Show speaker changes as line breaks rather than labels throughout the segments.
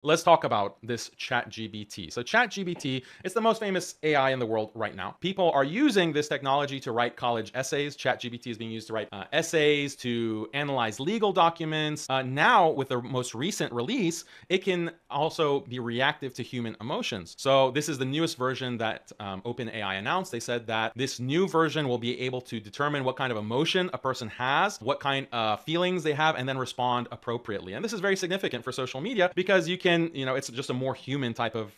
Let's talk about this ChatGPT. So ChatGPT is the most famous AI in the world right now. People are using this technology to write college essays. ChatGPT is being used to write essays, to analyze legal documents. Now, with the most recent release, it can also be reactive to human emotions. So this is the newest version that OpenAI announced. They said that this new version will be able to determine what kind of emotion a person has, what kind of feelings they have, and then respond appropriately. And this is very significant for social media because it's just a more human type of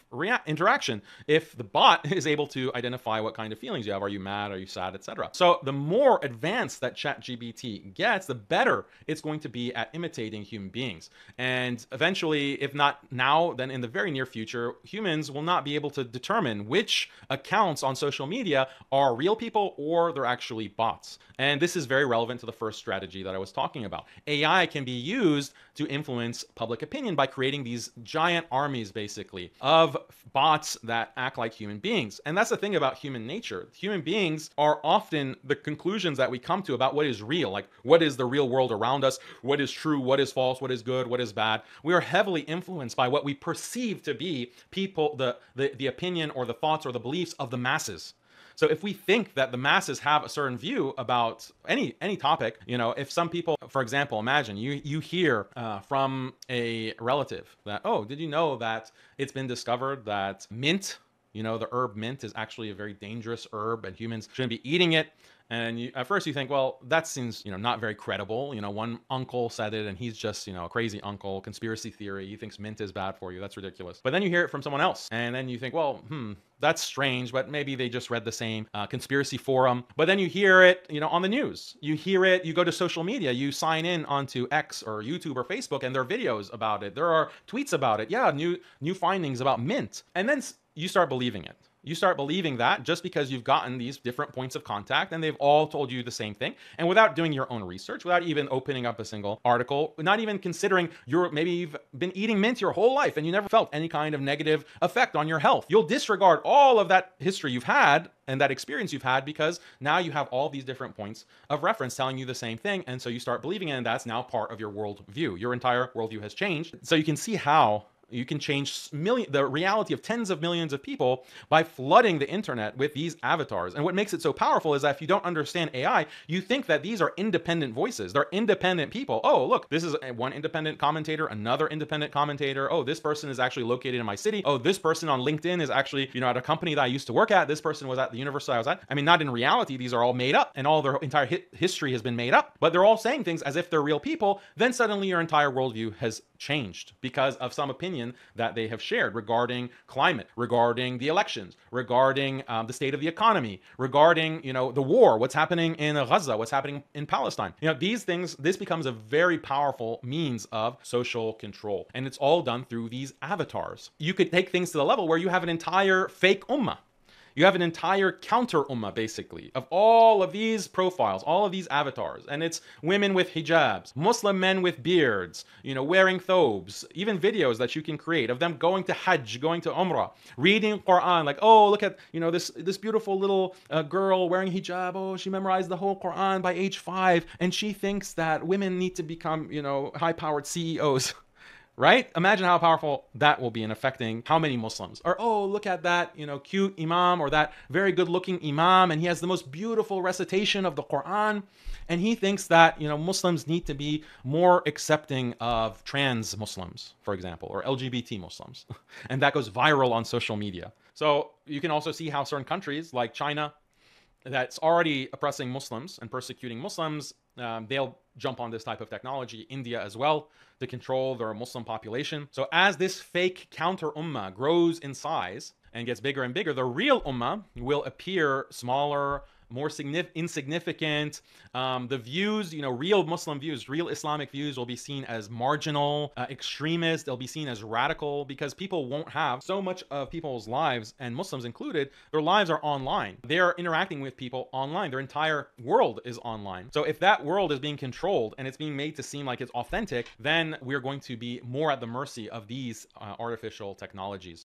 interaction. If the bot is able to identify what kind of feelings you have, are you mad, are you sad, etc. So the more advanced that ChatGPT gets, the better it's going to be at imitating human beings. And eventually, if not now, then in the very near future, humans will not be able to determine which accounts on social media are real people or they're actually bots. And this is very relevant to the first strategy that I was talking about. AI can be used to influence public opinion by creating these giant armies, basically, of bots that act like human beings. And that's the thing about human nature. Human beings are often the conclusions that we come to about what is real, like what is the real world around us, what is true, what is false, what is good, what is bad. We are heavily influenced by what we perceive to be people, the opinion or the thoughts or the beliefs of the masses. So if we think that the masses have a certain view about any topic, if some people, for example, imagine you hear from a relative that, oh, did you know that it's been discovered that mint, the herb mint, is actually a very dangerous herb and humans shouldn't be eating it. And at first you think, well, that seems, not very credible. One uncle said it and he's just, a crazy uncle, conspiracy theory. He thinks mint is bad for you. That's ridiculous. But then you hear it from someone else. And then you think, well, that's strange, but maybe they just read the same conspiracy forum. But then you hear it, on the news. You hear it, you go to social media, you sign in onto X or YouTube or Facebook, and there are videos about it. There are tweets about it. Yeah, new findings about mint. And then you start believing it. You start believing that just because you've gotten these different points of contact and they've all told you the same thing. And without doing your own research, without even opening up a single article, not even considering maybe you've been eating mint your whole life and you never felt any kind of negative effect on your health. You'll disregard all of that history you've had and that experience you've had because now you have all these different points of reference telling you the same thing. And so you start believing it, and that's now part of your worldview. Your entire worldview has changed. So you can see how you can change the reality of tens of millions of people by flooding the internet with these avatars. And what makes it so powerful is that if you don't understand AI, you think that these are independent voices. They're independent people. Oh, look, this is one independent commentator, another independent commentator. Oh, this person is actually located in my city. Oh, this person on LinkedIn is actually, at a company that I used to work at. This person was at the university I was at. I mean, not in reality. These are all made up and all their entire history has been made up, but they're all saying things as if they're real people. Then suddenly your entire worldview has changed because of some opinion that they have shared regarding climate, regarding the elections, regarding the state of the economy, regarding the war, what's happening in Gaza, what's happening in Palestine. These things, this becomes a very powerful means of social control, and it's all done through these avatars. You could take things to the level where you have an entire fake ummah. You have an entire counter ummah, basically, of all of these profiles, all of these avatars. And it's women with hijabs, Muslim men with beards, wearing thobes, even videos that you can create of them going to Hajj, going to Umrah, reading Quran, like, oh, look at, this beautiful little girl wearing hijab. Oh, she memorized the whole Quran by age 5, and she thinks that women need to become, high-powered CEOs. Right? Imagine how powerful that will be in affecting how many Muslims. Or, oh, look at that, cute imam or that very good looking imam, and he has the most beautiful recitation of the Quran. And he thinks that, Muslims need to be more accepting of trans Muslims, for example, or LGBT Muslims. And that goes viral on social media. So you can also see how certain countries like China, that's already oppressing Muslims and persecuting Muslims, they'll jump on this type of technology. India as well, to control their Muslim population. So as this fake counter ummah grows in size and gets bigger and bigger, the real ummah will appear smaller, more insignificant. The views, real Muslim views, real Islamic views will be seen as marginal, extremist. They'll be seen as radical because people won't have so much of people's lives, and Muslims included, their lives are online. They're interacting with people online. Their entire world is online. So if that world is being controlled and it's being made to seem like it's authentic, then we're going to be more at the mercy of these artificial technologies.